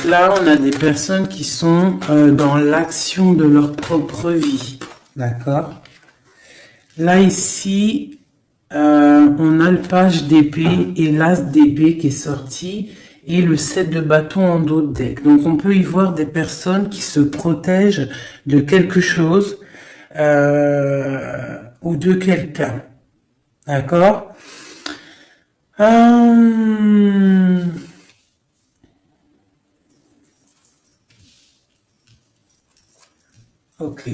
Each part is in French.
là, on a des personnes qui sont dans l'action de leur propre vie. D'accord? Là, ici, on a le page d'épée et l'as d'épée qui est sorti et le 7 de bâton en dos de deck. Donc, on peut y voir des personnes qui se protègent de quelque chose ou de quelqu'un. D'accord? Ok.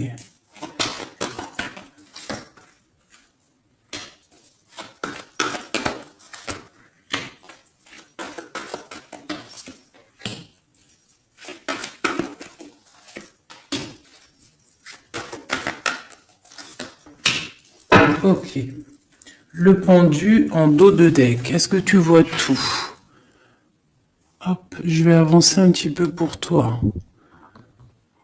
Ok. Le pendu en dos de deck. Est-ce que tu vois tout? Hop, je vais avancer un petit peu pour toi.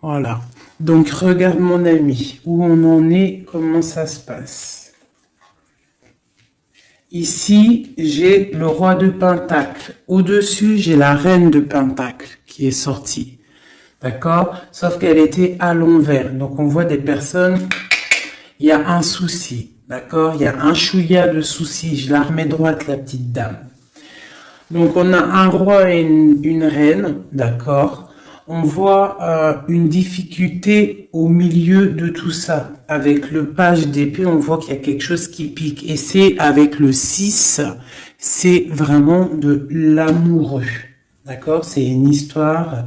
Voilà. Donc, regarde mon ami, où on en est, comment ça se passe. Ici, j'ai le roi de Pentacle. Au-dessus, j'ai la reine de Pentacle qui est sortie. D'accord? Sauf qu'elle était à l'envers. Donc, on voit des personnes, il y a un souci. D'accord? Il y a un chouïa de souci. Je la remets droite, la petite dame. Donc, on a un roi et une reine. D'accord? On voit une difficulté au milieu de tout ça. Avec le page d'épée, on voit qu'il y a quelque chose qui pique. Et c'est avec le 6, c'est vraiment de l'amoureux. D'accord? C'est une histoire,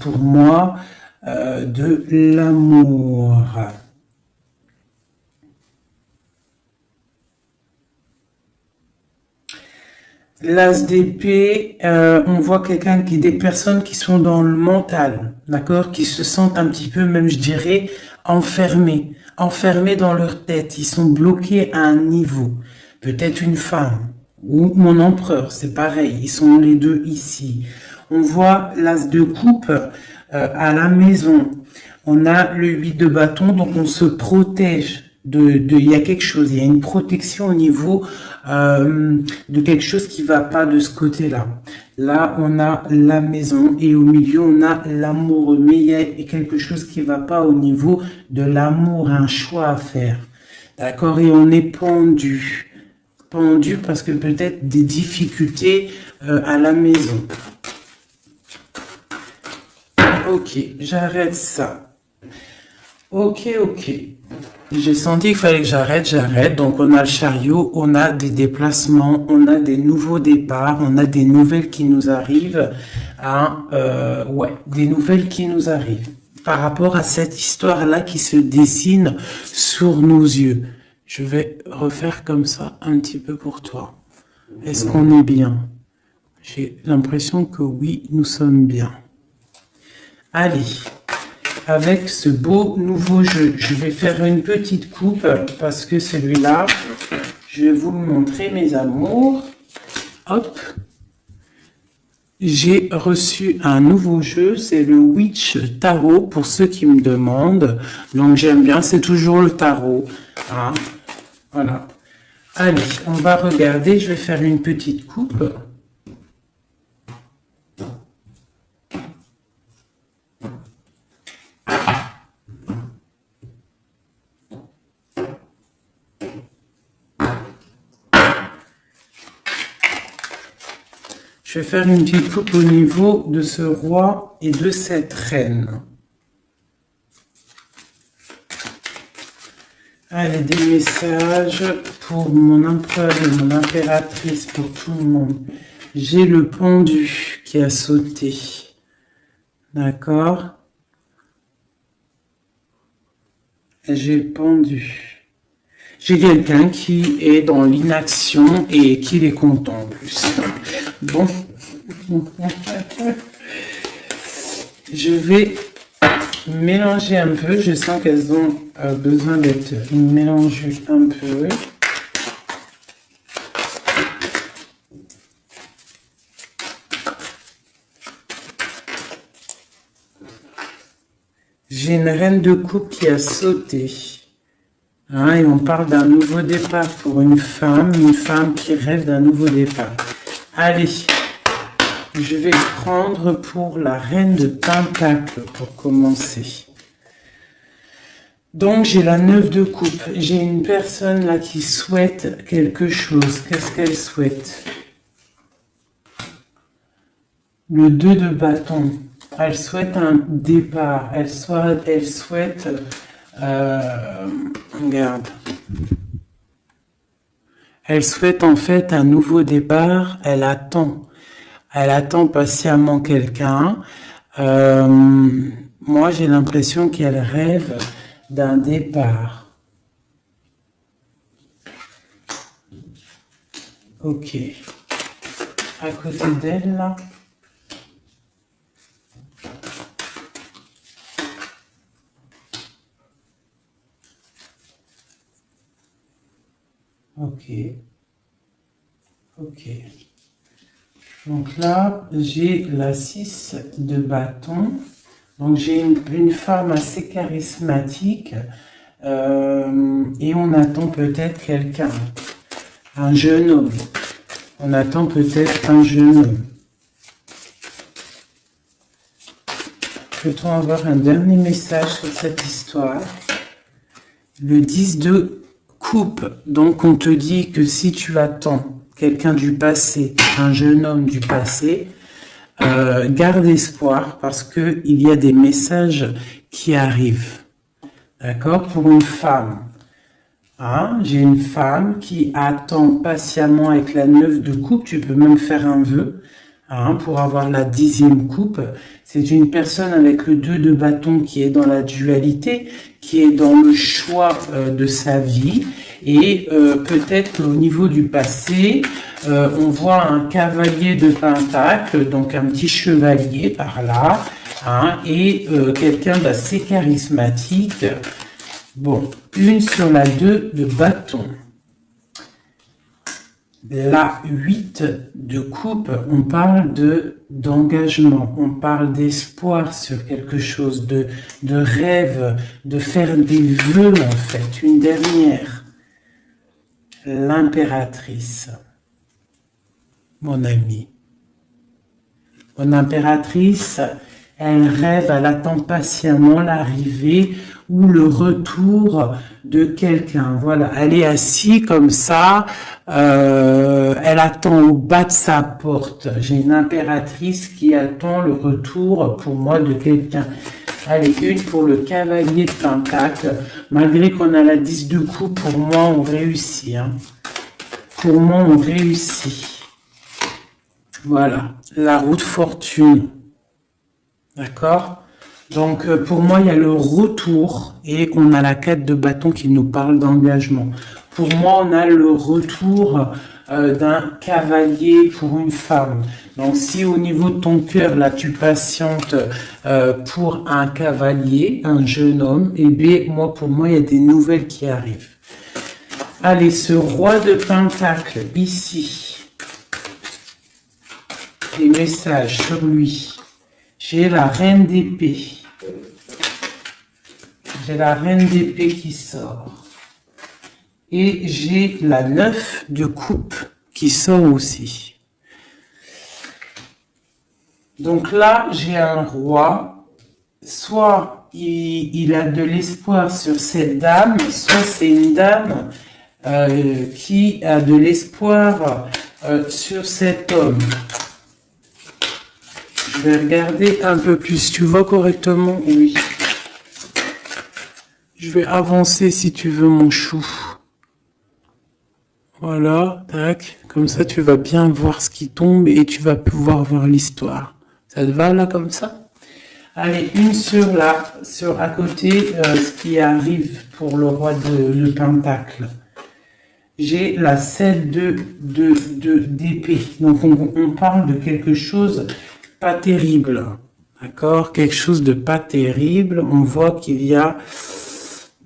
pour moi, de l'amour. L'as d'épée, on voit des personnes qui sont dans le mental, d'accord, qui se sentent un petit peu, même je dirais, enfermées dans leur tête. Ils sont bloqués à un niveau. Peut-être une femme ou mon empereur, c'est pareil. Ils sont les deux ici. On voit l'as de coupe à la maison. On a le 8 de bâton, donc on se protège il y a quelque chose, il y a une protection au niveau de quelque chose qui va pas de ce côté-là. Là, on a la maison et au milieu, on a l'amour. Mais il y a quelque chose qui va pas au niveau de l'amour, un choix à faire. D'accord? Et on est pendu. Pendu parce que peut-être des difficultés à la maison. Ok, j'arrête ça. Ok. J'ai senti qu'il fallait que j'arrête. Donc, on a le chariot, on a des déplacements, on a des nouveaux départs, on a des nouvelles qui nous arrivent. Des nouvelles qui nous arrivent par rapport à cette histoire-là qui se dessine sur nos yeux. Je vais refaire comme ça un petit peu pour toi. Est-ce qu'on est bien? J'ai l'impression que oui, nous sommes bien. Allez. Avec ce beau nouveau jeu, je vais faire une petite coupe parce que celui-là, je vais vous le montrer, mes amours. Hop. J'ai reçu un nouveau jeu, c'est le Witch Tarot pour ceux qui me demandent. Donc j'aime bien, c'est toujours le tarot. Hein. Voilà. Allez, on va regarder, je vais faire une petite coupe. Je vais faire une petite coupe au niveau de ce roi et de cette reine. Allez, des messages pour mon empereur et mon impératrice, pour tout le monde. J'ai le pendu qui a sauté. D'accord? J'ai le pendu. J'ai quelqu'un qui est dans l'inaction et qui est content en plus. Bon. Je vais mélanger un peu. Je sens qu'elles ont besoin d'être mélangées un peu. J'ai une reine de coupe qui a sauté. Hein, et on parle d'un nouveau départ pour une femme qui rêve d'un nouveau départ. Allez, Je vais prendre pour la reine de Pentacle pour commencer. Donc, j'ai la 9 de coupe. J'ai une personne là qui souhaite quelque chose. Qu'est-ce qu'elle souhaite? Le 2 de bâton. Elle souhaite un départ. Elle souhaite... regarde. Elle souhaite en fait un nouveau départ. Elle attend patiemment quelqu'un. Moi, j'ai l'impression qu'elle rêve d'un départ. Ok. À côté d'elle, là. Ok. Ok. Donc là, j'ai la 6 de bâton. Donc j'ai une femme assez charismatique et on attend peut-être quelqu'un, un jeune homme. On attend peut-être un jeune homme. Peut-on avoir un dernier message sur cette histoire? Le 10 de coupe. Donc on te dit que si tu attends quelqu'un du passé, un jeune homme du passé, garde espoir parce que il y a des messages qui arrivent. D'accord? Pour une femme. Hein? J'ai une femme qui attend patiemment avec la 9 de coupe. Tu peux même faire un vœu pour avoir la 10e coupe. C'est une personne avec le 2 de bâton qui est dans la dualité, qui est dans le choix de sa vie. Et peut-être qu'au niveau du passé, on voit un cavalier de pentacle, donc un petit chevalier par là, et quelqu'un d'assez charismatique. Bon, une sur la 2 de bâton. La 8 de coupe, on parle d'engagement, on parle d'espoir sur quelque chose, de rêve, de faire des vœux en fait. Une dernière. L'impératrice, mon ami. Mon impératrice, elle rêve, elle attend patiemment l'arrivée ou le retour de quelqu'un. Voilà, elle est assise comme ça, elle attend au bas de sa porte. J'ai une impératrice qui attend le retour pour moi de quelqu'un. Allez, une pour le cavalier de pentacle. Malgré qu'on a la 10 de coupe, pour moi, on réussit. Pour moi, on réussit. Voilà, la roue de fortune. D'accord? Donc, pour moi, il y a le retour et on a la 4 de bâton qui nous parle d'engagement. Pour moi, on a le retour d'un cavalier pour une femme. Donc, si au niveau de ton cœur, là, tu patientes pour un cavalier, un jeune homme, eh bien, pour moi, il y a des nouvelles qui arrivent. Allez, ce roi de pentacle, ici, des messages sur lui. J'ai la reine d'épée. J'ai la reine d'épée qui sort. Et j'ai la 9 de coupe qui sort aussi. Donc là, j'ai un roi. Soit il a de l'espoir sur cette dame, soit c'est une dame qui a de l'espoir sur cet homme. Je vais regarder un peu plus. Tu vois correctement? Oui. Je vais avancer si tu veux, mon chou. Voilà, tac. Comme ça, tu vas bien voir ce qui tombe et tu vas pouvoir voir l'histoire. Ça te va là comme ça? Allez, une sur à côté, ce qui arrive pour le roi de pentacle. J'ai la 7 d'épée. Donc, on parle de quelque chose pas terrible. D'accord? Quelque chose de pas terrible. On voit qu'il y a...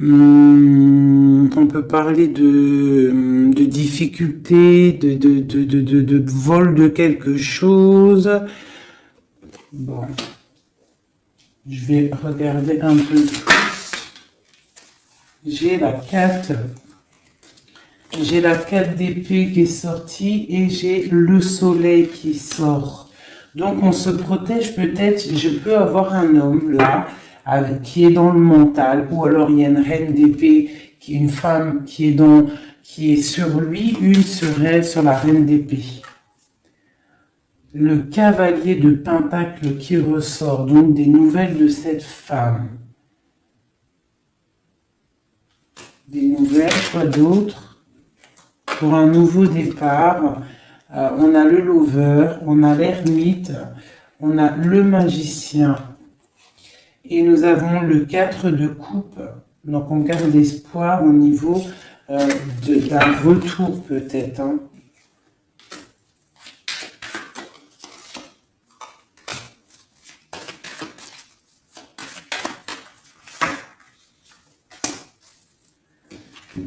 on peut parler de difficulté, de vol de quelque chose. Bon. Je vais regarder un peu plus. J'ai la 4. J'ai la 4 d'épée qui est sortie et j'ai le soleil qui sort. Donc on se protège peut-être, je peux avoir un homme là, qui est dans le mental, ou alors il y a une reine d'épée, qui est une femme qui est sur lui, une serait sur la reine d'épée. Le cavalier de Pentacle qui ressort, donc des nouvelles de cette femme. Des nouvelles, quoi d'autre? Pour un nouveau départ, on a le lover, on a l'ermite, on a le magicien. Et nous avons le 4 de coupe. Donc on garde espoir au niveau d'un retour peut-être. Hein.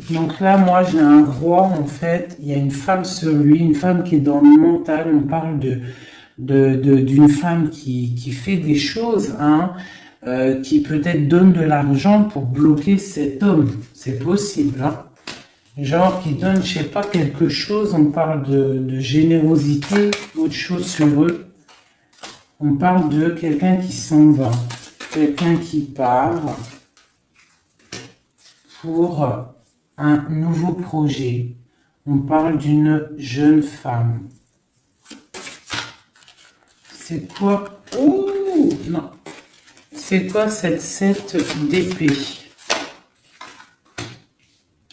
Donc là, moi, j'ai un roi, en fait. Il y a une femme sur lui, une femme qui est dans le mental. On parle d'une femme qui fait des choses, hein, qui peut-être donne de l'argent pour bloquer cet homme. C'est possible, hein. Genre qui donne, je sais pas, quelque chose. On parle de générosité, autre chose sur eux. On parle de quelqu'un qui s'en va, quelqu'un qui part pour un nouveau projet. On parle d'une jeune femme. C'est quoi? Oh non. C'est quoi cette 7 d'épée?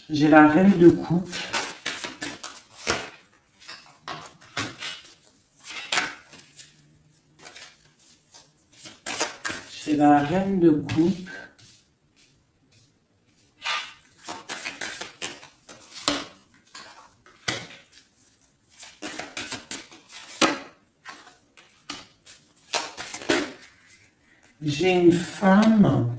J'ai la reine de coupe. J'ai la reine de coupe. J'ai une femme.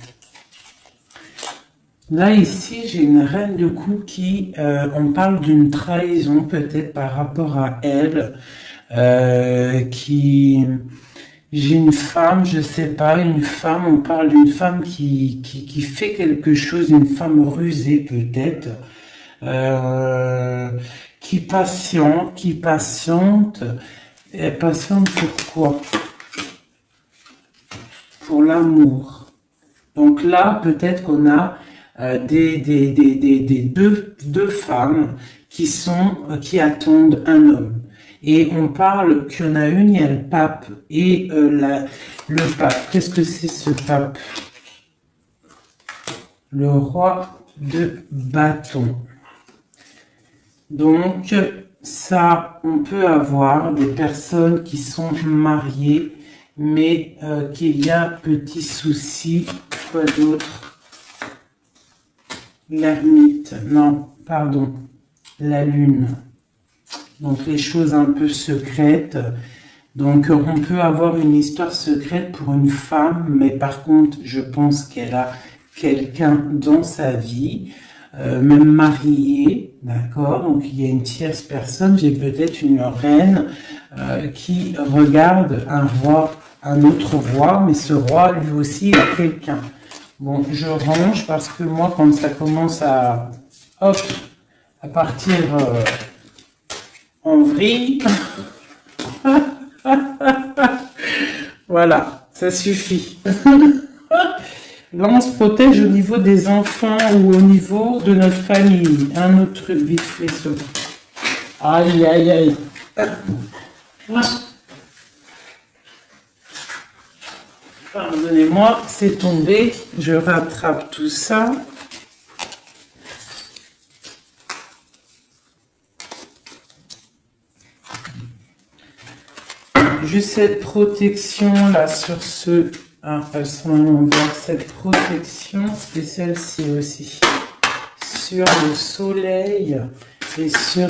Là, ici, j'ai une reine de coupe qui, on parle d'une trahison peut-être par rapport à elle, j'ai une femme, je sais pas, une femme, on parle d'une femme qui fait quelque chose, une femme rusée peut-être, qui patiente, et patiente pourquoi? Pour l'amour. Donc là, peut-être qu'on a deux femmes qui attendent un homme. Et on parle qu'il y en a une, il y a le pape et le pape. Qu'est-ce que c'est ce pape? Le roi de bâton. Donc ça, on peut avoir des personnes qui sont mariées, mais qu'il y a petit souci. Quoi d'autre? L'ermite, non, pardon, la lune. Donc les choses un peu secrètes. Donc on peut avoir une histoire secrète pour une femme, mais par contre, je pense qu'elle a quelqu'un dans sa vie, même marié, d'accord? Donc il y a une tierce personne, j'ai peut-être une reine qui regarde un roi, un autre roi, mais ce roi lui aussi a quelqu'un. Bon, je range parce que moi, quand ça commence à partir en vrille, voilà, ça suffit. Là, on se protège au niveau des enfants ou au niveau de notre famille. Un autre truc vite fait sur. Aïe, aïe, aïe. Pardonnez-moi, c'est tombé. Je rattrape tout ça. Juste cette protection là sur ce. Ah, elles sont en bas. Cette protection et celle-ci aussi. Sur le soleil et sur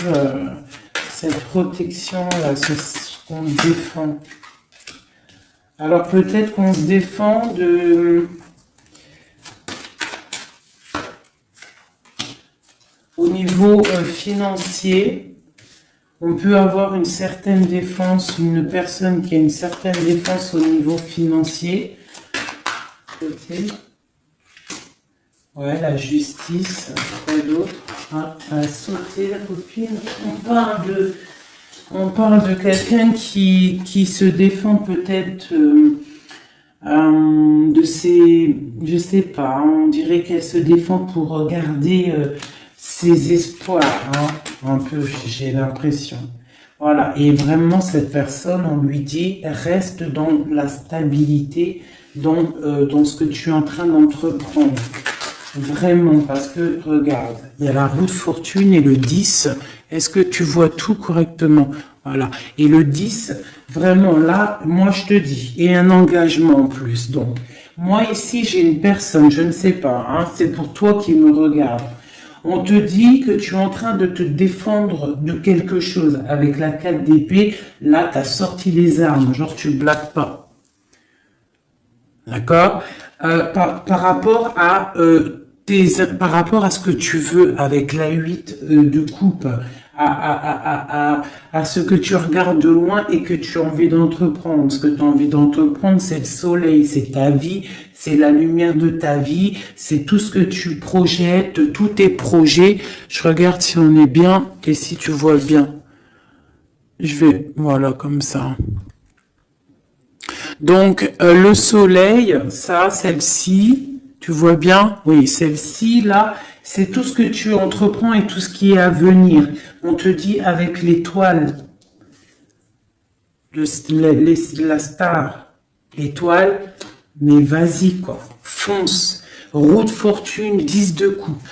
cette protection là, sur ce qu'on défend. Alors peut-être qu'on se défend au niveau financier. On peut avoir une certaine défense, une personne qui a une certaine défense au niveau financier. Okay. Ouais, la justice, quoi d'autre? Ah, elle a sauté la copine. On parle On parle de quelqu'un qui se défend peut-être de ses... Je sais pas, on dirait qu'elle se défend pour garder ses espoirs, hein, un peu, j'ai l'impression. Voilà, et vraiment cette personne, on lui dit, reste dans la stabilité, dans ce que tu es en train d'entreprendre. Vraiment, parce que, regarde, il y a la roue de fortune et le 10. Est-ce que tu vois tout correctement? Voilà. Et le 10, vraiment, là, moi, je te dis, et un engagement en plus. Donc, moi, ici, j'ai une personne, je ne sais pas, hein, c'est pour toi qui me regarde. On te dit que tu es en train de te défendre de quelque chose. Avec la 4 d'épée, là, tu as sorti les armes, genre tu blagues pas. D'accord? Par rapport à par rapport à ce que tu veux avec la 8 de coupe, à ce que tu regardes de loin et que tu as envie d'entreprendre. Ce que tu as envie d'entreprendre, c'est le soleil, c'est ta vie, c'est la lumière de ta vie, c'est tout ce que tu projettes, tous tes projets. Je regarde si on est bien et si tu vois bien. Je vais, voilà, comme ça. Donc, le soleil, ça, celle-ci, tu vois bien? Oui, celle-ci, là, c'est tout ce que tu entreprends et tout ce qui est à venir. On te dit avec l'étoile, la star, l'étoile, mais vas-y, quoi, fonce. Roue de fortune, 10 de coupe.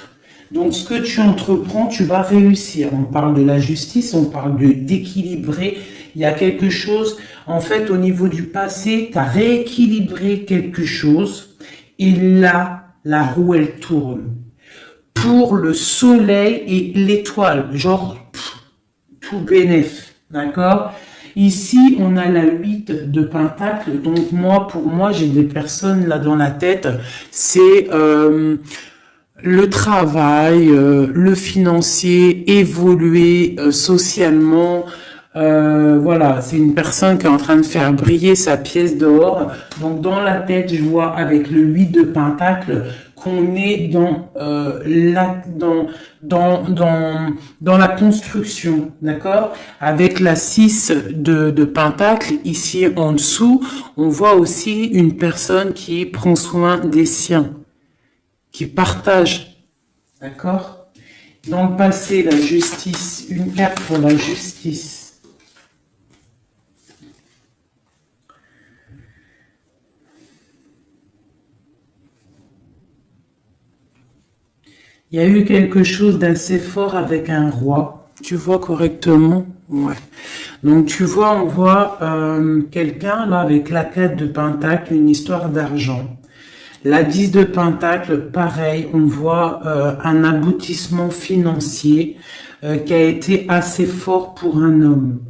Donc, ce que tu entreprends, tu vas réussir. On parle de la justice, on parle d'équilibrer. Il y a quelque chose, en fait, au niveau du passé, tu as rééquilibré quelque chose. Et là, la roue, elle tourne. Pour le soleil et l'étoile, genre, tout bénéf, d'accord? Ici, on a la 8 de pentacle. Donc, pour moi, j'ai des personnes là dans la tête. C'est... le travail, le financier, évoluer socialement. Voilà, c'est une personne qui est en train de faire briller sa pièce d'or. Donc dans la tête, je vois avec le 8 de pentacle qu'on est dans la construction, d'accord? Avec la 6 de pentacle, ici en dessous, on voit aussi une personne qui prend soin des siens, qui partage, d'accord? Dans le passé, la justice, une carte pour la justice. Il y a eu quelque chose d'assez fort avec un roi. Tu vois correctement? Ouais. Donc tu vois, on voit quelqu'un là avec la 4 de pentacle, une histoire d'argent. La 10 de pentacle, pareil, on voit un aboutissement financier qui a été assez fort pour un homme.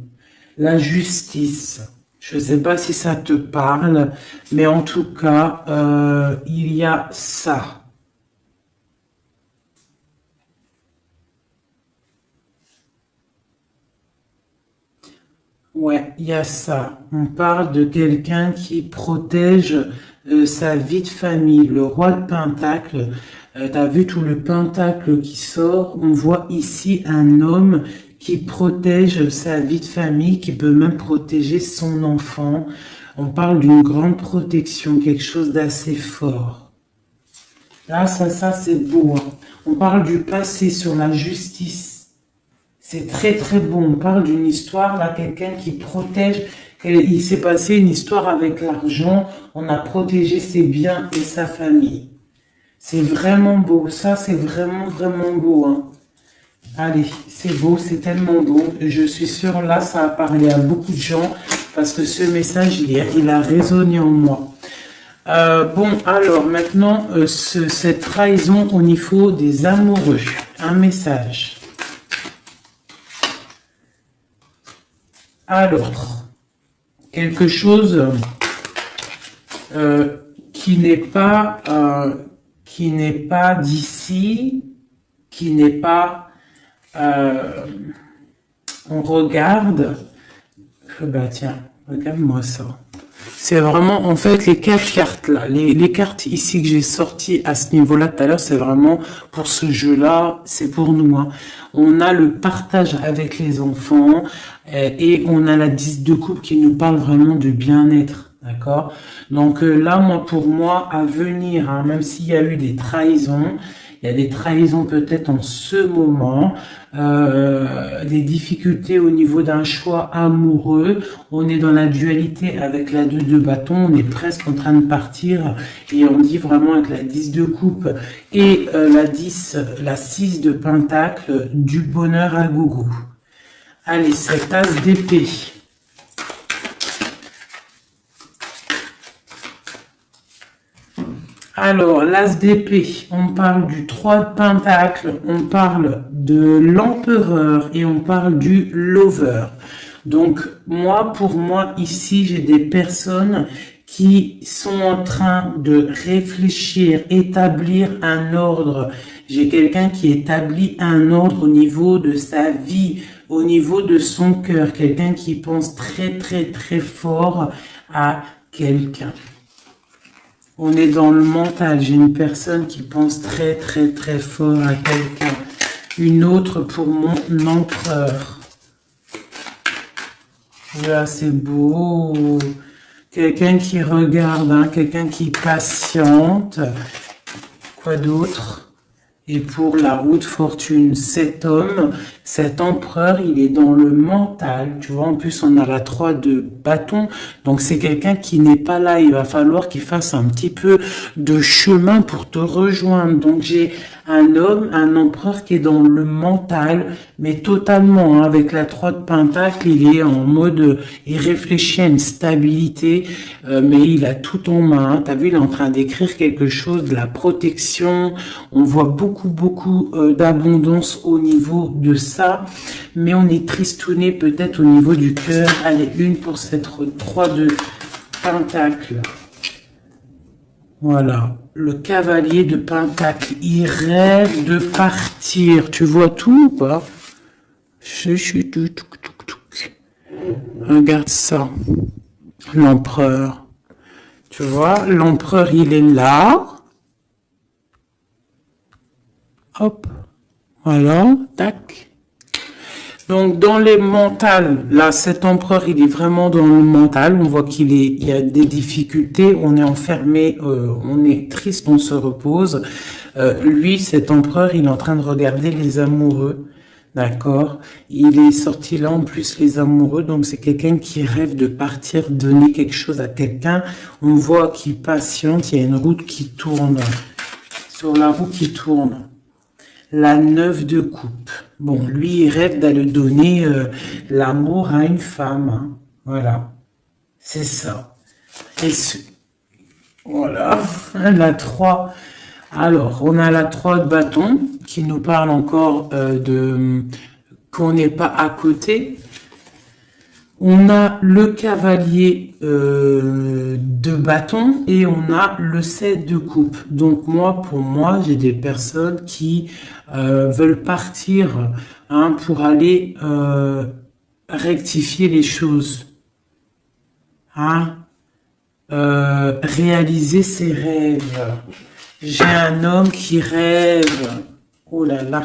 La justice, je ne sais pas si ça te parle, mais en tout cas, il y a ça. Ouais, il y a ça. On parle de quelqu'un qui protège sa vie de famille. Le roi de Pentacle, tu as vu tout le Pentacle qui sort. On voit ici un homme qui protège sa vie de famille, qui peut même protéger son enfant. On parle d'une grande protection, quelque chose d'assez fort. Là, ça c'est beau, hein. On parle du passé sur la justice. C'est très très beau. On parle d'une histoire, là, quelqu'un qui protège. Il s'est passé une histoire avec l'argent. On a protégé ses biens et sa famille. C'est vraiment beau. Ça, c'est vraiment vraiment beau, hein. Allez, c'est beau, c'est tellement beau. Je suis sûre, là, ça a parlé à beaucoup de gens parce que ce message, il a résonné en moi. Bon, alors maintenant, cette trahison au niveau des amoureux. Un message. Alors, quelque chose qui n'est pas d'ici, qui n'est pas... on regarde... Bah tiens, regarde-moi ça. C'est vraiment, en fait, les 4 cartes là, les cartes ici que j'ai sorties à ce niveau-là tout à l'heure, c'est vraiment pour ce jeu-là, c'est pour nous, hein. On a le partage avec les enfants et on a la 10 de coupe qui nous parle vraiment de bien-être. D'accord? Donc là, pour moi, à venir, hein, même s'il y a eu des trahisons, il y a des trahisons peut-être en ce moment, des difficultés au niveau d'un choix amoureux. On est dans la dualité avec la 2 de bâton, on est presque en train de partir et on dit vraiment avec la 10 de coupe et la 6 de pentacle, du bonheur à gogo. Allez, cette as d'épée. Alors, l'as d'épée, on parle du 3 de pentacle, on parle de l'empereur et on parle du lover. Donc, pour moi, ici, j'ai des personnes qui sont en train de réfléchir, établir un ordre. J'ai quelqu'un qui établit un ordre au niveau de sa vie, au niveau de son cœur, quelqu'un qui pense très, très, très fort à quelqu'un. On est dans le mental. J'ai une personne qui pense très, très, très fort à quelqu'un. Une autre pour mon empereur. Là, c'est beau. Quelqu'un qui regarde, hein, quelqu'un qui patiente. Quoi d'autre? Et pour la roue de fortune, cet homme, cet empereur, il est dans le mental. Tu vois, en plus, on a la 3 de bâton. Donc, c'est quelqu'un qui n'est pas là. Il va falloir qu'il fasse un petit peu de chemin pour te rejoindre. Donc, j'ai un homme, un empereur qui est dans le mental, mais totalement, hein, avec la 3 de pentacle, il est en mode, il réfléchit à une stabilité, mais il a tout en main. T'as vu, il est en train d'écrire quelque chose, de la protection. On voit beaucoup d'abondance au niveau de ça, mais on est tristouné peut-être au niveau du cœur. Allez, une pour cette 3 de pentacle. Voilà, le cavalier de pentacle, il rêve de partir. Tu vois tout ou pas? Regarde ça, l'empereur. Tu vois, l'empereur, il est là. Hop, voilà, tac. Donc, dans les mentales, là, cet empereur, il est vraiment dans le mental. On voit il y a des difficultés. On est enfermé, on est triste, on se repose. Lui, cet empereur, il est en train de regarder les amoureux. D'accord? Il est sorti là, en plus, les amoureux. Donc, c'est quelqu'un qui rêve de partir, donner quelque chose à quelqu'un. On voit qu'il patiente. Il y a une route qui tourne. Sur la roue qui tourne. La 9 de coupe. Bon, lui, il rêve d'aller donner l'amour à une femme. Hein. Voilà. C'est ça. Et voilà. La 3. Alors, on a la 3 de bâton qui nous parle encore qu'on n'est pas à côté. On a le cavalier de bâton et on a le 7 de coupe. Donc pour moi, j'ai des personnes qui veulent partir hein, pour aller rectifier les choses. Hein, réaliser ses rêves. J'ai un homme qui rêve. Oh là là.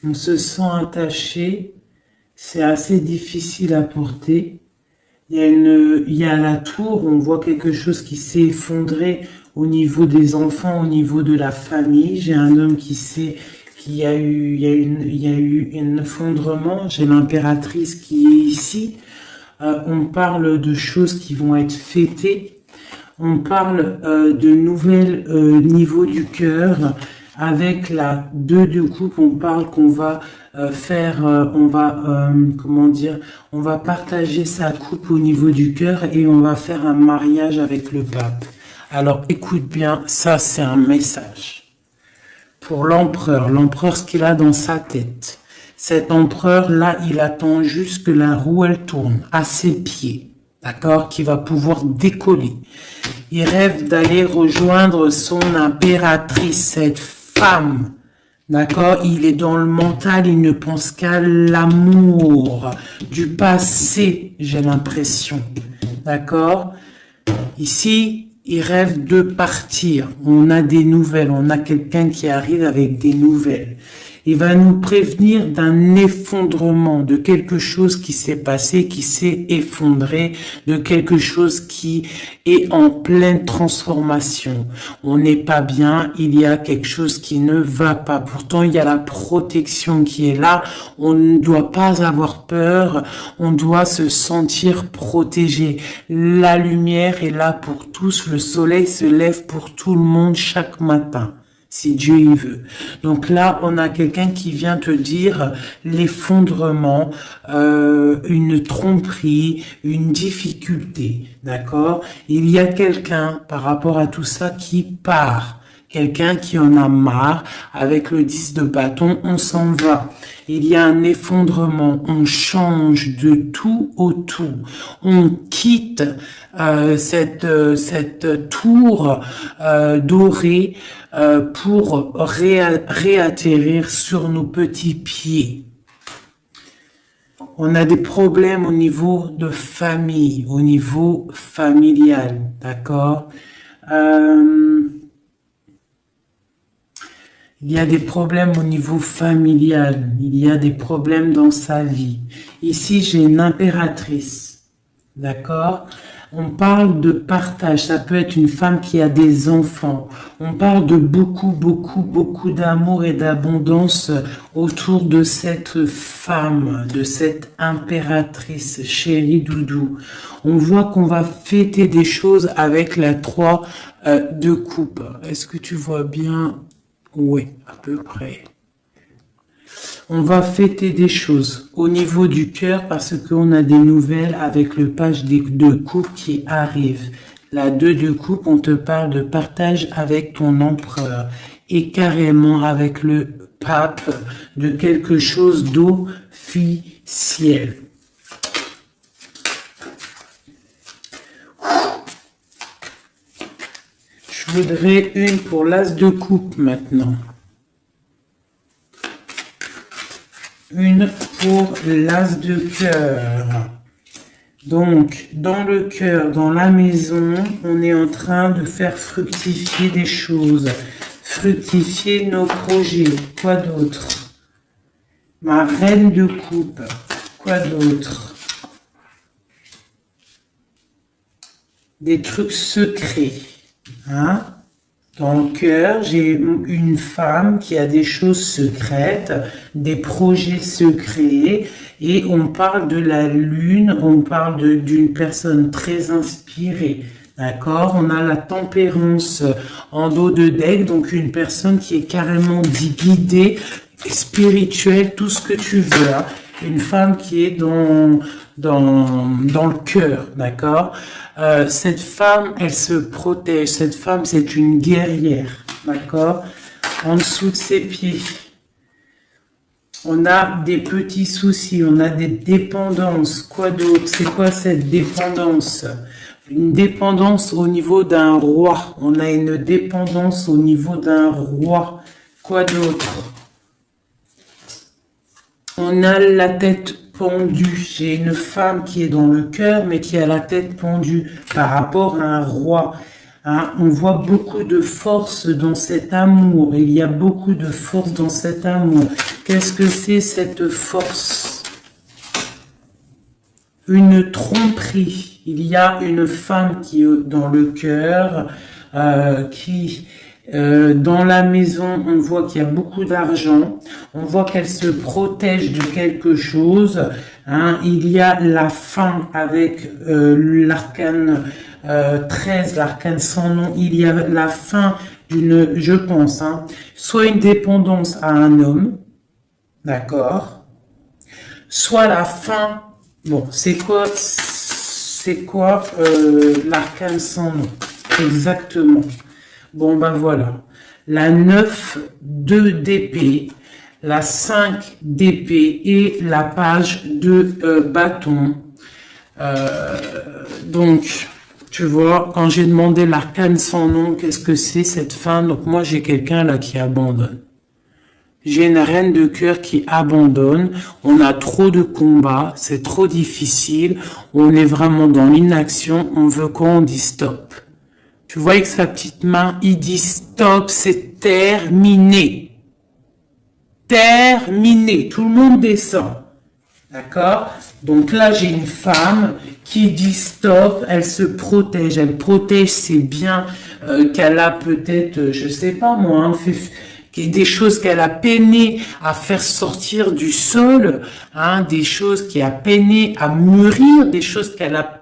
On se sent attaché, c'est assez difficile à porter. Il y a la tour, on voit quelque chose qui s'est effondré au niveau des enfants, au niveau de la famille. J'ai un homme il y a eu un effondrement. J'ai l'impératrice qui est ici. On parle de choses qui vont être fêtées. On parle de nouvelles niveaux du cœur. Avec la 2 de coupe, on parle qu'on va on va partager sa coupe au niveau du cœur et on va faire un mariage avec le pape. Alors écoute bien, ça c'est un message pour l'empereur. L'empereur, ce qu'il a dans sa tête. Cet empereur là, il attend juste que la roue elle tourne à ses pieds, d'accord, qui va pouvoir décoller. Il rêve d'aller rejoindre son impératrice, cette femme, d'accord, il est dans le mental, il ne pense qu'à l'amour du passé, j'ai l'impression, d'accord. Ici, il rêve de partir. On a des nouvelles, on a quelqu'un qui arrive avec des nouvelles. Il va nous prévenir d'un effondrement, de quelque chose qui s'est passé, qui s'est effondré, de quelque chose qui est en pleine transformation. On n'est pas bien, il y a quelque chose qui ne va pas. Pourtant, il y a la protection qui est là. On ne doit pas avoir peur, on doit se sentir protégé. La lumière est là pour tous, le soleil se lève pour tout le monde chaque matin, si Dieu y veut. Donc là, on a quelqu'un qui vient te dire l'effondrement, une tromperie, une difficulté, d'accord? Il y a quelqu'un, par rapport à tout ça, qui part. Quelqu'un qui en a marre, avec le 10 de bâton, on s'en va. Il y a un effondrement, on change de tout au tout. On quitte cette tour dorée pour réatterrir sur nos petits pieds. On a des problèmes au niveau de famille, au niveau familial, d'accord? Il y a des problèmes au niveau familial, il y a des problèmes dans sa vie. Ici, j'ai une impératrice, d'accord? On parle de partage, ça peut être une femme qui a des enfants. On parle de beaucoup d'amour et d'abondance autour de cette femme, de cette impératrice, chérie doudou. On voit qu'on va fêter des choses avec la 3 de coupe. Est-ce que tu vois bien? Oui, à peu près. On va fêter des choses au niveau du cœur parce qu'on a des nouvelles avec le page de coupe qui arrive. La 2 de coupe, on te parle de partage avec ton empereur et carrément avec le pape de quelque chose d'officiel. Je voudrais une pour l'as de coupe maintenant. Une pour l'as de cœur. Donc, dans le cœur, dans la maison, on est en train de faire fructifier des choses. Fructifier nos projets. Quoi d'autre? Ma reine de coupe. Quoi d'autre? Des trucs secrets. Hein? Dans le cœur, j'ai une femme qui a des choses secrètes, des projets secrets, et on parle de la lune, on parle d'une personne très inspirée. D'accord? On a la tempérance en dos de deck, donc une personne qui est carrément guidée, spirituelle, tout ce que tu veux. Hein? Une femme qui est dans le cœur, d'accord? Cette femme, elle se protège. Cette femme, c'est une guerrière, d'accord? En dessous de ses pieds, on a des petits soucis, on a des dépendances. Quoi d'autre? C'est quoi cette dépendance? Une dépendance au niveau d'un roi. On a une dépendance au niveau d'un roi. Quoi d'autre? On a la tête pendue. J'ai une femme qui est dans le cœur, mais qui a la tête pendue par rapport à un roi. Hein, on voit beaucoup de force dans cet amour. Il y a beaucoup de force dans cet amour. Qu'est-ce que c'est cette force? Une tromperie. Il y a une femme qui est dans le cœur, dans la maison, on voit qu'il y a beaucoup d'argent. On voit qu'elle se protège de quelque chose. Hein. Il y a la fin avec l'arcane 13, l'arcane sans nom. Il y a la fin d'une, je pense, hein, soit une dépendance à un homme, d'accord, soit la fin. Bon, c'est quoi l'arcane sans nom? Exactement. Bon, ben voilà. La 9 d'épée, la 5 d'épée et la page de bâton. Donc, tu vois, quand j'ai demandé l'arcane sans nom, qu'est-ce que c'est cette fin? Donc moi, j'ai quelqu'un là qui abandonne. J'ai une reine de cœur qui abandonne. On a trop de combats, c'est trop difficile. On est vraiment dans l'inaction. On veut quoi? On dit stop. Tu vois avec sa petite main, il dit stop, c'est terminé. Terminé. Tout le monde descend. D'accord? Donc là, j'ai une femme qui dit stop, elle se protège. Elle protège ses biens qu'elle a peut-être, je sais pas moi, hein, des choses qu'elle a peiné à faire sortir du sol, hein, des choses qu'elle a peiné à mûrir, des choses qu'elle a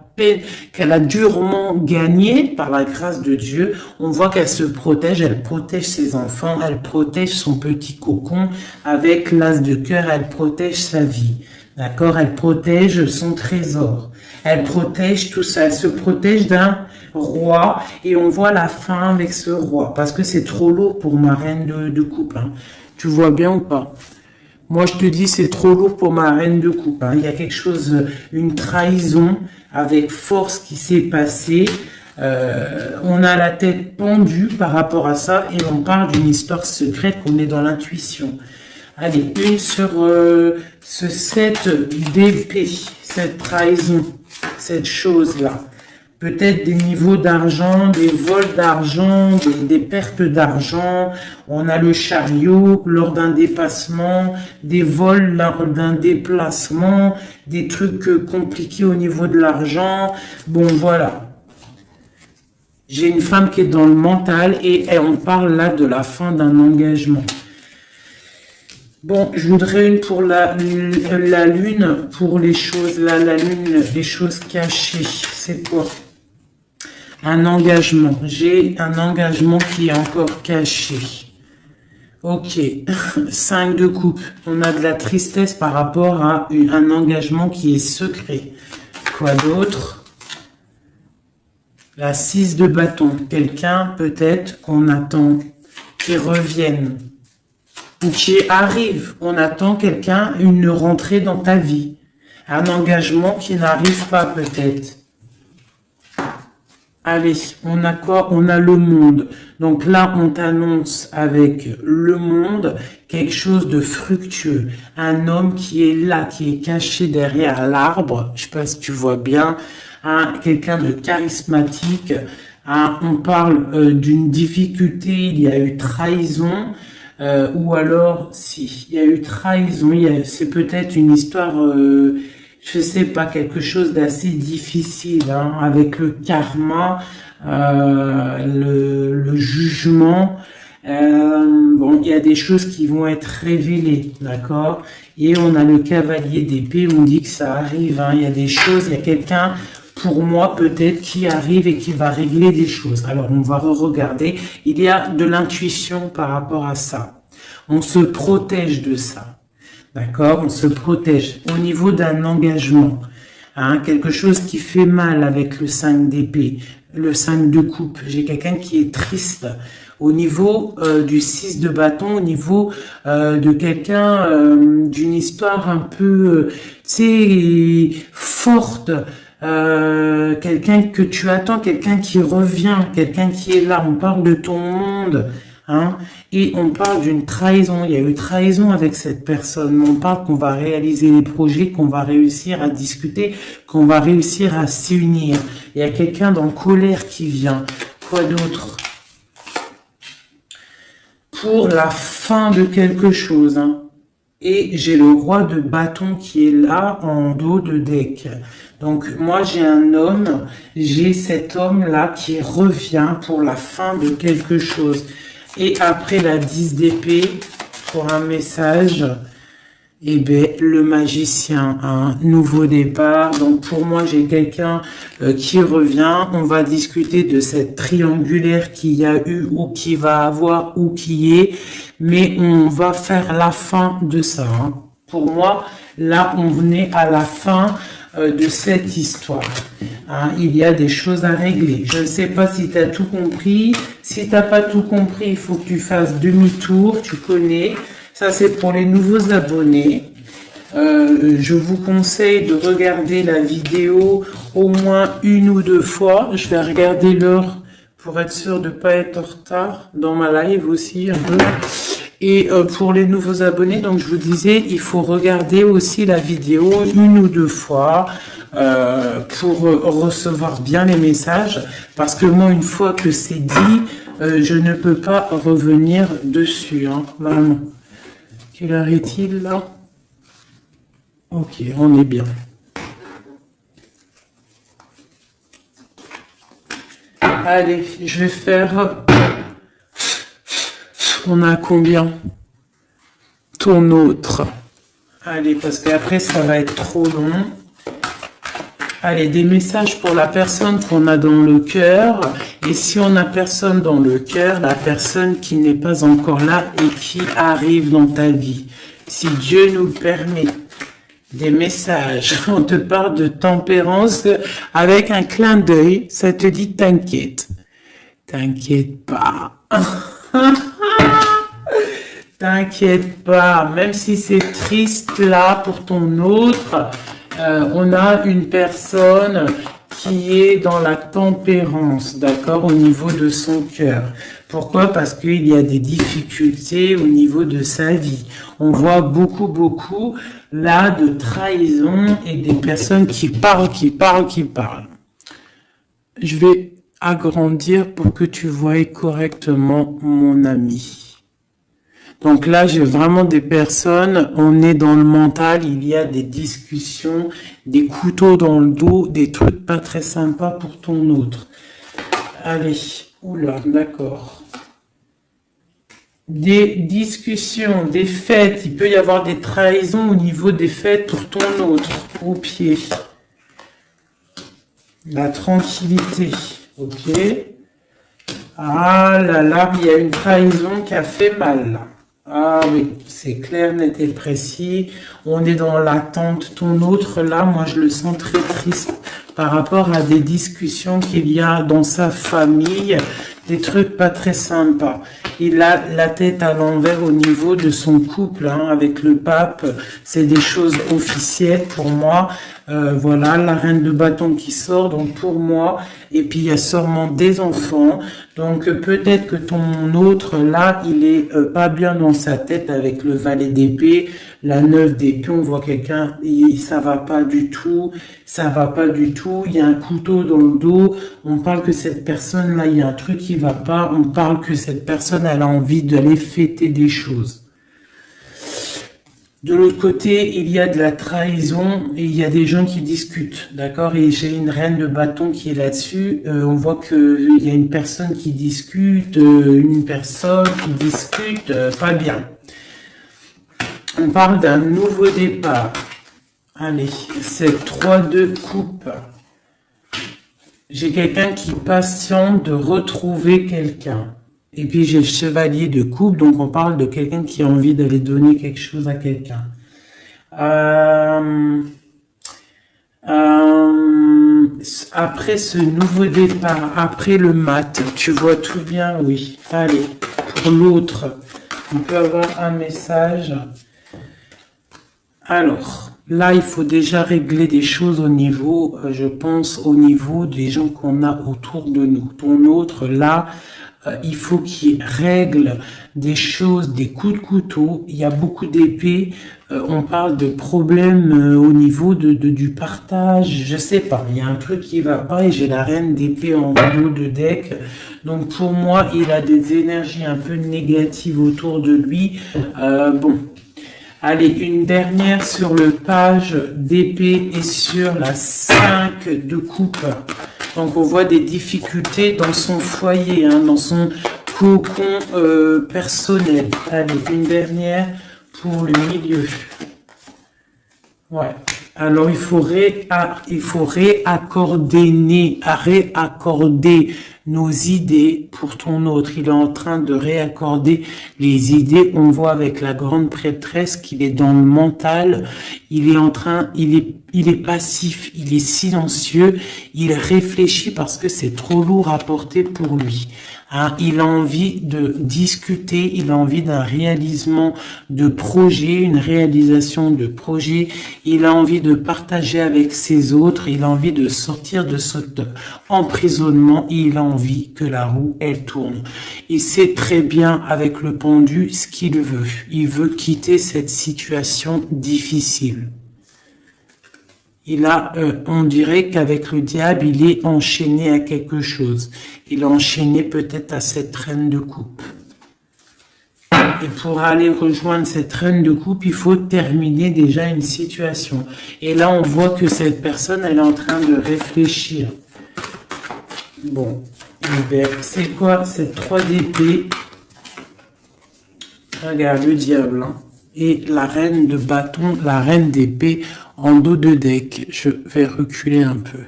durement gagnées par la grâce de Dieu. On voit qu'elle se protège, elle protège ses enfants, elle protège son petit cocon avec l'as de cœur, elle protège sa vie. D'accord? Elle protège son trésor. Elle protège tout ça. Elle se protège d'un roi et on voit la fin avec ce roi parce que c'est trop lourd pour ma reine de coupe. Hein. Tu vois bien ou pas? Moi, je te dis, c'est trop lourd pour ma reine de coupe. Hein. Il y a quelque chose, une trahison avec force qui s'est passée. On a la tête pendue par rapport à ça et on parle d'une histoire secrète qu'on est dans l'intuition. Allez, une sur ce 7 d'épée, cette trahison, cette chose-là. Peut-être des niveaux d'argent, des vols d'argent, des pertes d'argent. On a le chariot lors d'un dépassement, des vols lors d'un déplacement, des trucs compliqués au niveau de l'argent. Bon, voilà. J'ai une femme qui est dans le mental et on parle là de la fin d'un engagement. Bon, je voudrais une pour la lune, pour les choses, là, la lune, les choses cachées. C'est quoi? Un engagement. J'ai un engagement qui est encore caché. Ok. 5 de coupe. On a de la tristesse par rapport à un engagement qui est secret. Quoi d'autre? La 6 de bâton. Quelqu'un, peut-être, qu'on attend qui revienne. Ou qui arrive, on attend quelqu'un, une rentrée dans ta vie. Un engagement qui n'arrive pas peut-être. Allez, on a quoi? On a le monde. Donc là, on t'annonce avec le monde quelque chose de fructueux. Un homme qui est là, qui est caché derrière l'arbre. Je sais pas si tu vois bien. Hein, quelqu'un de charismatique. Hein, on parle d'une difficulté, il y a eu trahison. Ou alors, si, il y a eu trahison, c'est peut-être une histoire, je sais pas, quelque chose d'assez difficile, hein, avec le karma, le jugement. Bon, il y a des choses qui vont être révélées, d'accord? Et on a le cavalier d'épée, on dit que ça arrive, hein, il y a des choses, il y a quelqu'un, pour moi peut-être, qui arrive et qui va régler des choses. Alors on va regarder, il y a de l'intuition par rapport à ça. On se protège de ça, d'accord? On se protège au niveau d'un engagement, hein, quelque chose qui fait mal avec le 5 d'épée, le 5 de coupe. J'ai quelqu'un qui est triste. Au niveau du 6 de bâton, au niveau de quelqu'un, d'une histoire un peu, tu sais, forte, quelqu'un que tu attends, quelqu'un qui revient, quelqu'un qui est là. On parle de ton monde, hein, et on parle d'une trahison. Il y a eu trahison avec cette personne. On parle qu'on va réaliser les projets, qu'on va réussir à discuter, qu'on va réussir à s'unir. Il y a quelqu'un dans colère qui vient. Quoi d'autre? Pour la fin de quelque chose, hein. Et j'ai le roi de bâton qui est là en dos de deck. Donc moi j'ai un homme, j'ai cet homme là qui revient pour la fin de quelque chose. Et après la 10 d'épée, pour un message, eh bien, le magicien, un nouveau départ. Donc pour moi, j'ai quelqu'un qui revient. On va discuter de cette triangulaire qu'il y a eu ou qui va avoir ou qui est. Mais on va faire la fin de ça. Hein. Pour moi, là, on venait à la fin de cette histoire. Hein, il y a des choses à régler. Je ne sais pas si tu as tout compris. Si tu n'as pas tout compris, il faut que tu fasses demi-tour. Tu connais. Ça, c'est pour les nouveaux abonnés. Je vous conseille de regarder la vidéo au moins 1 ou 2 fois. Je vais regarder l'heure pour être sûr de ne pas être en retard dans ma live aussi un peu. Et pour les nouveaux abonnés, donc je vous disais, il faut regarder aussi la vidéo 1 ou 2 fois pour recevoir bien les messages. Parce que moi, une fois que c'est dit, je ne peux pas revenir dessus. Hein, vraiment. Quelle heure est-il là? Ok, on est bien. Allez, je vais faire... On a combien? Ton autre. Allez, parce qu'après, ça va être trop long. Allez, des messages pour la personne qu'on a dans le cœur. Et si on n'a personne dans le cœur, la personne qui n'est pas encore là et qui arrive dans ta vie. Si Dieu nous permet des messages, on te parle de tempérance avec un clin d'œil, ça te dit t'inquiète. T'inquiète pas. T'inquiète pas, même si c'est triste là pour ton autre, on a une personne qui est dans la tempérance, d'accord, au niveau de son cœur. Pourquoi? Parce qu'il y a des difficultés au niveau de sa vie. On voit beaucoup là de trahison et des personnes qui parlent. Je vais agrandir pour que tu voies correctement mon ami. Donc là, j'ai vraiment des personnes, on est dans le mental, il y a des discussions, des couteaux dans le dos, des trucs pas très sympas pour ton autre. Allez, oula, d'accord. Des discussions, des fêtes, il peut y avoir des trahisons au niveau des fêtes pour ton autre, au pied. La tranquillité, ok. Ah là là, il y a une trahison qui a fait mal là. Ah oui, c'est clair, net et précis. On est dans l'attente. Ton autre, là, moi, je le sens très triste par rapport à des discussions qu'il y a dans sa famille, des trucs pas très sympas. Il a la tête à l'envers au niveau de son couple, hein, avec le pape. C'est des choses officielles pour moi. Voilà, la reine de bâton qui sort, donc pour moi. Et puis, il y a sûrement des enfants. Donc, peut-être que ton autre, là, il est pas bien dans sa tête avec le valet d'épée, la 9 d'épée. On voit quelqu'un, ça va pas du tout. Ça va pas du tout. Il y a un couteau dans le dos. On parle que cette personne-là, il y a un truc qui va pas. On parle que cette personne, elle a envie d'aller fêter des choses. De l'autre côté, il y a de la trahison et il y a des gens qui discutent, d'accord? Et j'ai une reine de bâton qui est là-dessus. On voit qu'il y a une personne qui discute, pas bien. On parle d'un nouveau départ. Allez, c'est 3 de coupe. J'ai quelqu'un qui patiente de retrouver quelqu'un. Et puis j'ai le chevalier de coupe, donc on parle de quelqu'un qui a envie d'aller donner quelque chose à quelqu'un. Après ce nouveau départ, après le mat, tu vois tout bien, oui. Allez, pour l'autre, on peut avoir un message. Alors, là, il faut déjà régler des choses au niveau, je pense, au niveau des gens qu'on a autour de nous. Ton autre, là, il faut qu'il règle des choses, des coups de couteau. Il y a beaucoup d'épées. On parle de problèmes au niveau du partage. Je sais pas. Il y a un truc qui va pas et j'ai la reine d'épée en haut de deck. Donc pour moi, il a des énergies un peu négatives autour de lui. Bon. Allez, une dernière sur le page d'épée et sur la 5 de coupe. Donc, on voit des difficultés dans son foyer, hein, dans son cocon personnel. Allez, une dernière pour le milieu. Ouais. Alors, il faut réaccorder nos idées pour ton autre. Il est en train de réaccorder les idées. On voit avec la grande prêtresse qu'il est dans le mental. Il est passif, il est silencieux. Il réfléchit parce que c'est trop lourd à porter pour lui. Hein, il a envie de discuter, il a envie d'un réalisement de projet, une réalisation de projet, il a envie de partager avec ses autres, il a envie de sortir de cet emprisonnement, il a envie que la roue, elle tourne. Il sait très bien avec le pendu ce qu'il veut. Il veut quitter cette situation difficile. On dirait qu'avec le diable, il est enchaîné à quelque chose. Il est enchaîné peut-être à cette reine de coupe. Et pour aller rejoindre cette reine de coupe, il faut terminer déjà une situation. Et là, on voit que cette personne, elle est en train de réfléchir. Bon, c'est quoi cette 3 d'épée? Regarde, le diable, hein. Et la reine de bâton, la reine d'épée en dos de deck. Je vais reculer un peu.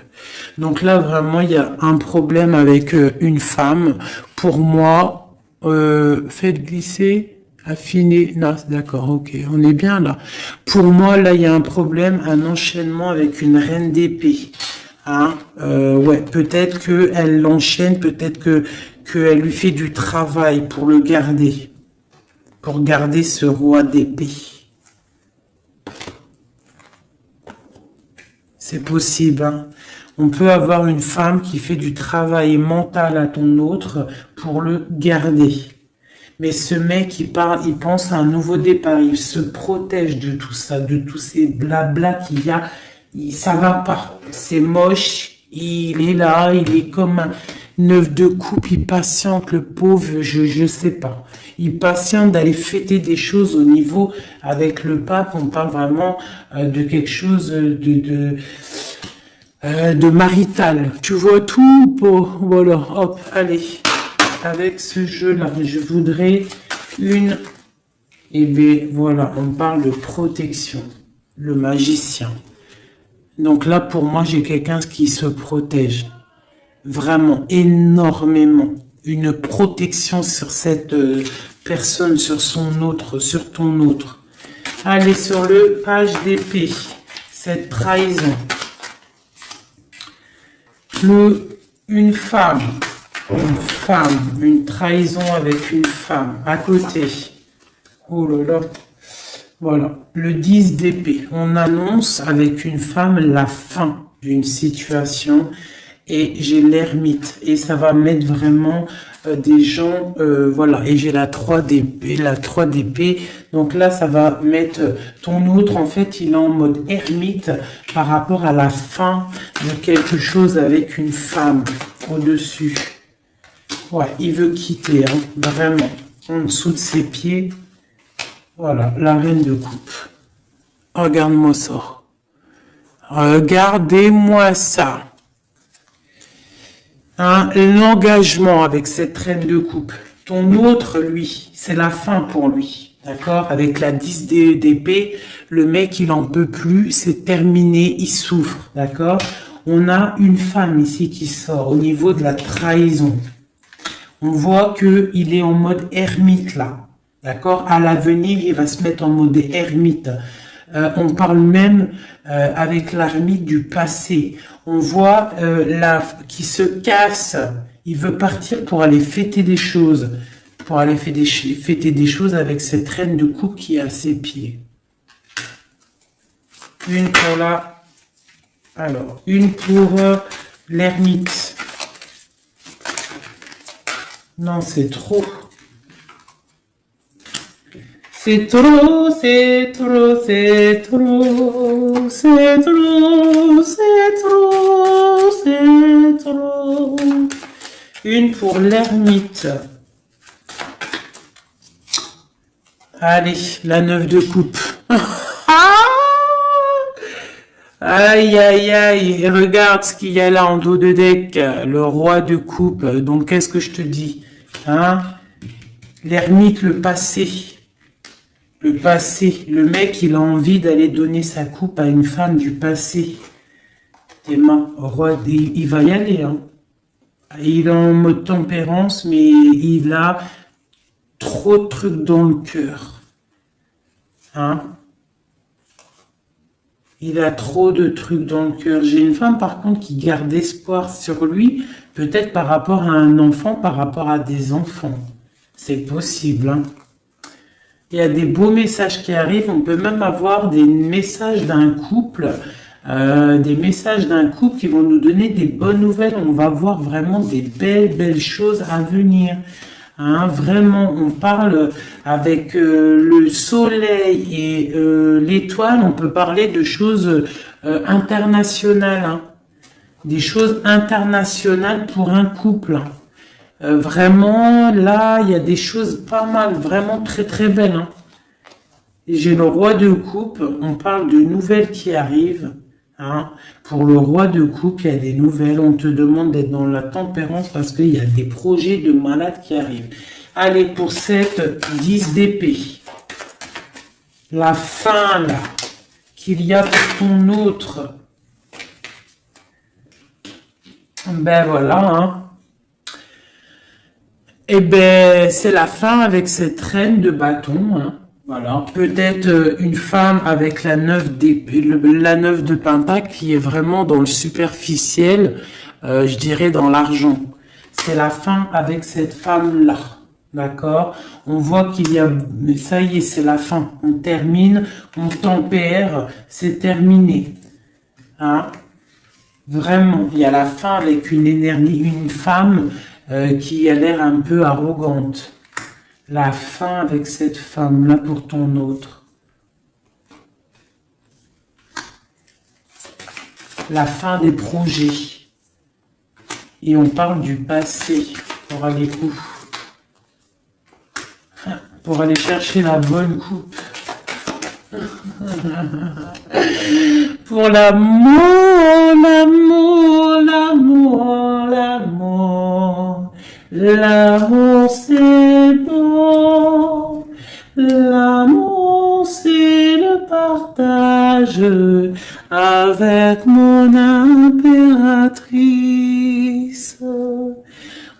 Donc là, vraiment, il y a un problème avec une femme. Pour moi, faites glisser, affiner. Non, d'accord, ok, on est bien là. Pour moi, là, il y a un problème, un enchaînement avec une reine d'épée. Hein, ouais, peut-être qu'elle l'enchaîne, peut-être qu'elle lui fait du travail pour le garder. Pour garder ce roi d'épée. C'est possible, hein. On peut avoir une femme qui fait du travail mental à ton autre pour le garder. Mais ce mec, il pense à un nouveau départ, il se protège de tout ça, de tous ces blabla qu'il y a. Ça va pas, c'est moche, il est là, il est comme un 9 de coupe, il patiente, le pauvre, je sais pas. Il patiente d'aller fêter des choses au niveau avec le pape, on parle vraiment de quelque chose de marital. Tu vois tout pour, voilà, hop, allez. Avec ce jeu-là, je voudrais une, et bien voilà, on parle de protection, le magicien. Donc là, pour moi, j'ai quelqu'un qui se protège. Vraiment, énormément. Une protection sur cette personne, sur son autre, sur ton autre. Allez, sur le page d'épée. Cette trahison. Une femme, une trahison avec une femme à côté. Oh là là. Voilà, le 10 d'épée. On annonce avec une femme la fin d'une situation et j'ai l'ermite et ça va mettre vraiment des gens, voilà, et j'ai la 3 d'épée, donc là ça va mettre ton autre, en fait il est en mode ermite par rapport à la fin de quelque chose avec une femme au-dessus. Ouais, il veut quitter, hein, vraiment, en dessous de ses pieds. Voilà, la reine de coupe. Regarde-moi ça. Regardez-moi ça. Hein, l'engagement avec cette reine de coupe. Ton autre, lui, c'est la fin pour lui. D'accord? Avec la 10 d'épée, le mec, il en peut plus. C'est terminé, il souffre. D'accord? On a une femme ici qui sort au niveau de la trahison. On voit qu'il est en mode ermite là. D'accord? À l'avenir, il va se mettre en mode ermite. On parle même avec l'ermite du passé. On voit qui se casse. Il veut partir pour aller fêter des choses. Pour aller fêter des choses avec cette reine de coupe qui est à ses pieds. Une pour la... Alors, une pour l'ermite. Non, c'est trop. C'est trop, c'est trop, c'est trop, c'est trop, c'est trop, c'est trop. Une pour l'ermite. Allez, la 9 de coupe. Aïe, aïe, aïe. Regarde ce qu'il y a là en dos de deck. Le roi de coupe. Donc, qu'est-ce que je te dis? Hein? L'ermite, le passé. Le passé, le mec, il a envie d'aller donner sa coupe à une femme du passé. Emma, roi, il va y aller. Hein. Il est en mode tempérance, mais il a trop de trucs dans le cœur. Hein? Il a trop de trucs dans le cœur. J'ai une femme, par contre, qui garde espoir sur lui, peut-être par rapport à un enfant, par rapport à des enfants. C'est possible, hein. Il y a des beaux messages qui arrivent. On peut même avoir des messages d'un couple, qui vont nous donner des bonnes nouvelles. On va voir vraiment des belles choses à venir. Hein, vraiment, on parle avec le soleil et l'étoile, on peut parler de choses internationales, hein, des choses internationales pour un couple. Hein. Vraiment, là, il y a des choses pas mal, vraiment très belles. Hein. J'ai le roi de coupe, on parle de nouvelles qui arrivent. Hein. Pour le roi de coupe, il y a des nouvelles, on te demande d'être dans la tempérance parce qu'il y a des projets de malades qui arrivent. Allez, pour cette 10 d'épée, la fin là, qu'il y a pour ton autre, ben voilà, hein. Et ben c'est la fin avec cette reine de bâton, hein. Voilà, peut-être une femme avec la 9 d'épée, la 9 de pentacle qui est vraiment dans le superficiel, je dirais dans l'argent. C'est la fin avec cette femme-là, d'accord? On voit qu'il y a, mais ça y est, c'est la fin. On termine, on tempère, c'est terminé. Hein? Vraiment, il y a la fin avec une énergie, une femme qui a l'air un peu arrogante. La fin avec cette femme-là pour ton autre. La fin des projets. Et on parle du passé pour aller pour aller chercher la bonne coupe. Pour l'amour, l'amour, l'amour, l'amour. L'amour c'est beau, l'amour c'est le partage avec mon impératrice.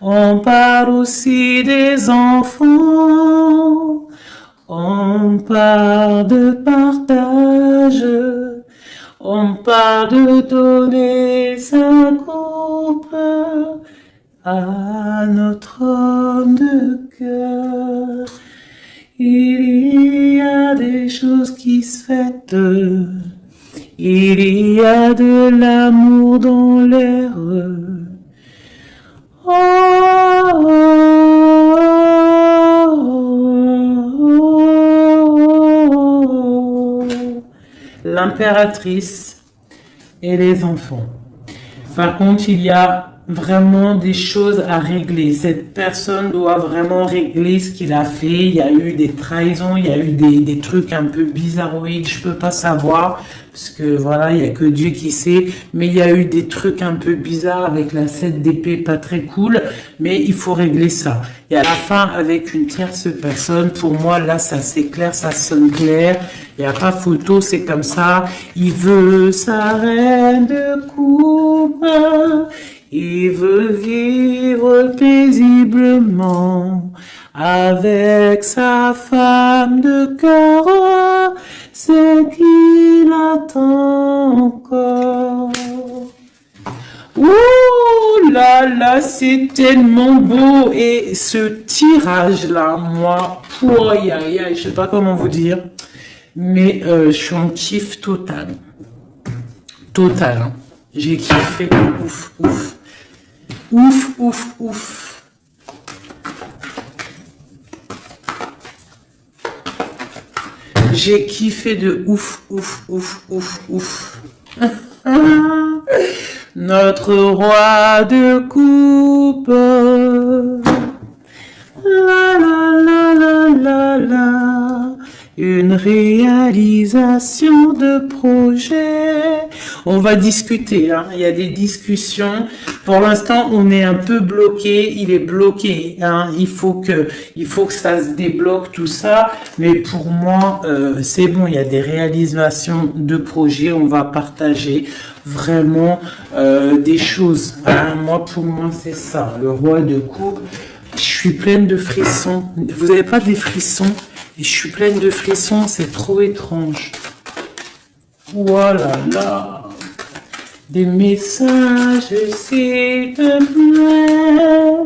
On parle aussi des enfants, on parle de partage, on parle de donner sa coupe à notre homme de cœur. Il y a des choses qui se fêtent, il y a de l'amour dans l'air. Oh, oh, oh, oh. L'impératrice et les enfants. Par contre, il y a vraiment des choses à régler. Cette personne doit vraiment régler ce qu'il a fait. Il y a eu des trahisons, il y a eu des trucs un peu bizarroïdes, je peux pas savoir, parce que voilà, il y a que Dieu qui sait, mais il y a eu des trucs un peu bizarres avec la 7 d'épée, pas très cool, mais il faut régler ça. Et à la fin, avec une tierce personne, pour moi, là, ça c'est clair, ça sonne clair, il n'y a pas photo, c'est comme ça. Il veut sa reine de coupe, il veut vivre paisiblement avec sa femme de cœur, c'est qu'il attend encore. Ouh là là, c'est tellement beau. Et ce tirage-là, moi, je sais pas comment vous dire, mais je suis en kiff total. Total, hein. J'ai kiffé, ouf. J'ai kiffé de ouf. Notre roi de coupe. La. Une réalisation de projet. On va discuter, hein. Il y a des discussions. Pour l'instant, on est un peu bloqué. Il est bloqué, hein. Il faut que ça se débloque tout ça. Mais pour moi, c'est bon. Il y a des réalisations de projet. On va partager vraiment des choses. Hein. Pour moi, c'est ça. Le roi de coupe. Je suis pleine de frissons. Vous n'avez pas des frissons? Et je suis pleine de frissons, c'est trop étrange. Voilà, là. Des messages, s'il te plaît.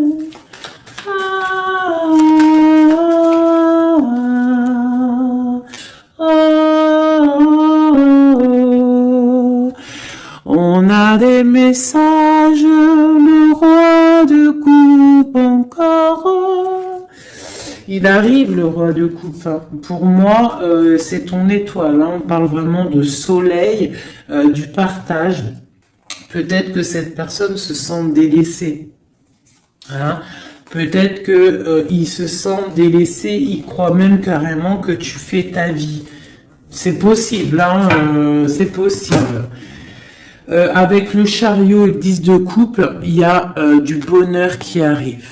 Ah, on a des messages, le roi de coupe encore. Il arrive, le roi de coupe. Pour moi, c'est ton étoile. Hein. On parle vraiment de soleil, du partage. Peut-être que cette personne se sent délaissée. Hein. Peut-être que il se sent délaissé. Il croit même carrément que tu fais ta vie. C'est possible. Hein, c'est possible. Avec le chariot et le 10 de coupe, il y a du bonheur qui arrive.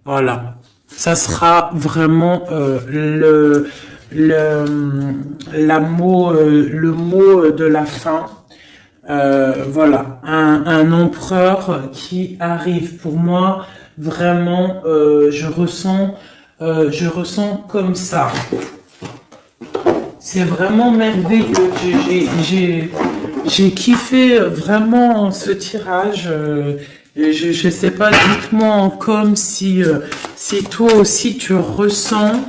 Voilà. Ça sera vraiment le mot de la fin. Voilà, un empereur qui arrive. Pour moi, vraiment, je ressens comme ça. C'est vraiment merveilleux. J'ai kiffé vraiment ce tirage. Je sais pas, dites-moi comme si toi aussi tu ressens,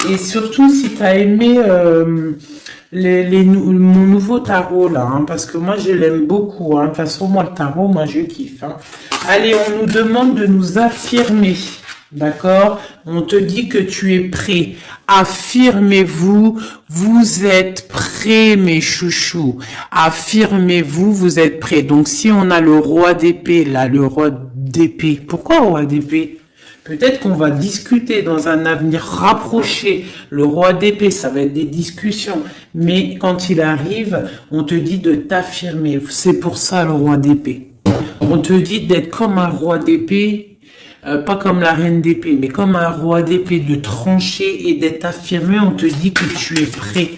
et surtout si tu as aimé mon nouveau tarot là, hein, parce que moi je l'aime beaucoup. Hein. De toute façon, moi le tarot, moi je kiffe. Hein. Allez, on nous demande de nous affirmer. D'accord? On te dit que tu es prêt. Affirmez-vous, vous êtes prêts, mes chouchous. Affirmez-vous, vous êtes prêts. Donc, si on a le roi d'épée, là, le roi d'épée. Pourquoi roi d'épée? Peut-être qu'on va discuter dans un avenir rapproché. Le roi d'épée, ça va être des discussions. Mais quand il arrive, on te dit de t'affirmer. C'est pour ça le roi d'épée. On te dit d'être comme un roi d'épée. Pas comme la reine d'épée, mais comme un roi d'épée, de trancher et d'être affirmé. On te dit que tu es prêt.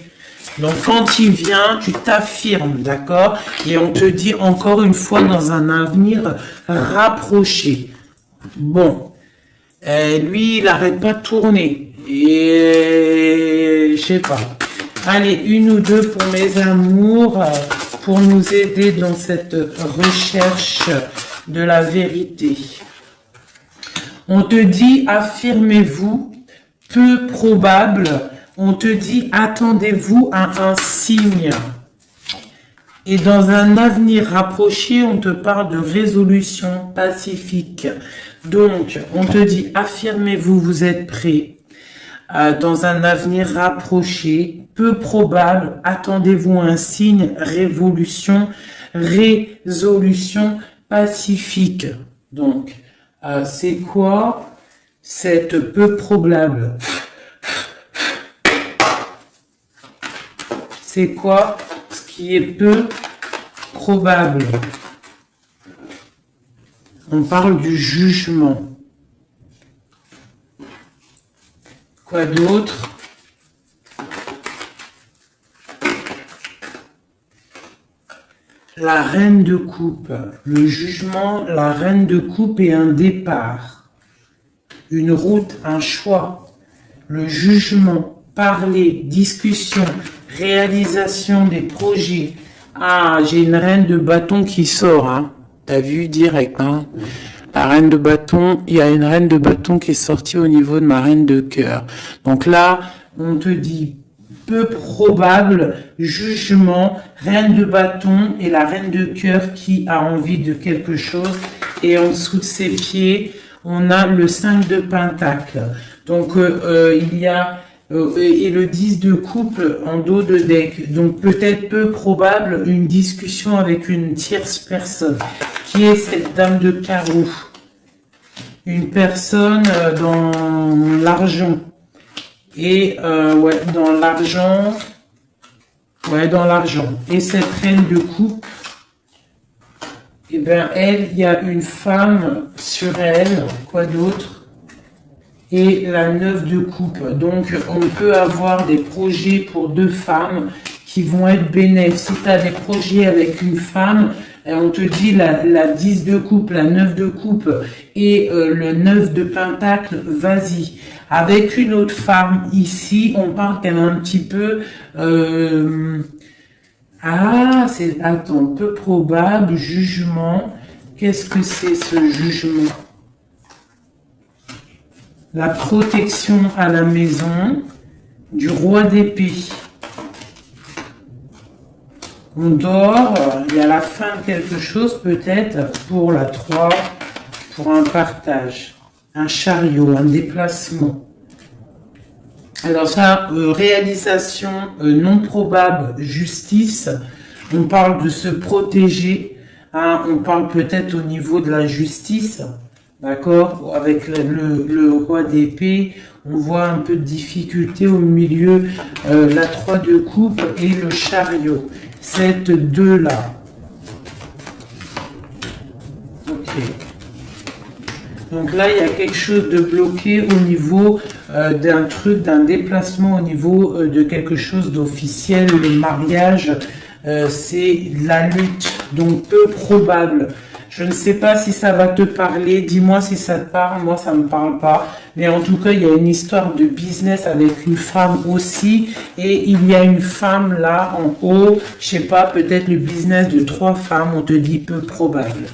Donc quand il vient, tu t'affirmes, d'accord? Et on te dit encore une fois dans un avenir rapproché. Bon, lui, il n'arrête pas de tourner. Et je sais pas. Allez, une ou deux pour mes amours, pour nous aider dans cette recherche de la vérité. On te dit, affirmez-vous, peu probable. On te dit, attendez-vous à un signe. Et dans un avenir rapproché, on te parle de résolution pacifique. Donc, on te dit, affirmez-vous, vous êtes prêts. Dans un avenir rapproché, peu probable, attendez-vous à un signe, résolution pacifique. Donc, c'est quoi cette peu probable? C'est quoi ce qui est peu probable? On parle du jugement. Quoi d'autre? La reine de coupe, le jugement, la reine de coupe et un départ, une route, un choix, le jugement, parler, discussion, réalisation des projets. Ah, j'ai une reine de bâton qui sort, hein. T'as vu direct, hein. La reine de bâton, il y a une reine de bâton qui est sortie au niveau de ma reine de cœur. Donc là, on te dit peu probable, jugement, reine de bâton et la reine de cœur qui a envie de quelque chose. Et en dessous de ses pieds, on a le 5 de pentacle. Donc, il y a et le 10 de coupe en dos de deck. Donc, peut-être peu probable une discussion avec une tierce personne. Qui est cette dame de carreau? Une personne dans l'argent. Et ouais, dans l'argent. Ouais, dans l'argent. Et cette reine de coupe, eh bien, elle, il y a une femme sur elle. Quoi d'autre? Et la 9 de coupe. Donc, on peut avoir des projets pour deux femmes qui vont être bénéfiques. Si tu as des projets avec une femme, on te dit la 10 de coupe, la 9 de coupe et le 9 de pentacle, vas-y. Avec une autre femme ici, on parle qu'elle est un petit peu Ah, c'est, attends, peu probable, jugement. Qu'est-ce que c'est ce jugement? La protection à la maison du roi d'épée. On dort, il y a la fin de quelque chose peut-être pour la 3, pour un partage, un chariot, un déplacement. Alors ça, réalisation non probable, justice, on parle de se protéger, hein, on parle peut-être au niveau de la justice, d'accord, avec le roi d'épée, on voit un peu de difficulté au milieu, la 3 de coupe et le chariot, cette 2-là. Ok. Donc là, il y a quelque chose de bloqué au niveau d'un truc, d'un déplacement, au niveau de quelque chose d'officiel. Le mariage, c'est la lutte, donc peu probable. Je ne sais pas si ça va te parler. Dis-moi si ça te parle. Moi, ça ne me parle pas. Mais en tout cas, il y a une histoire de business avec une femme aussi. Et il y a une femme là en haut. Je sais pas, peut-être le business de 3 femmes. On te dit peu probable.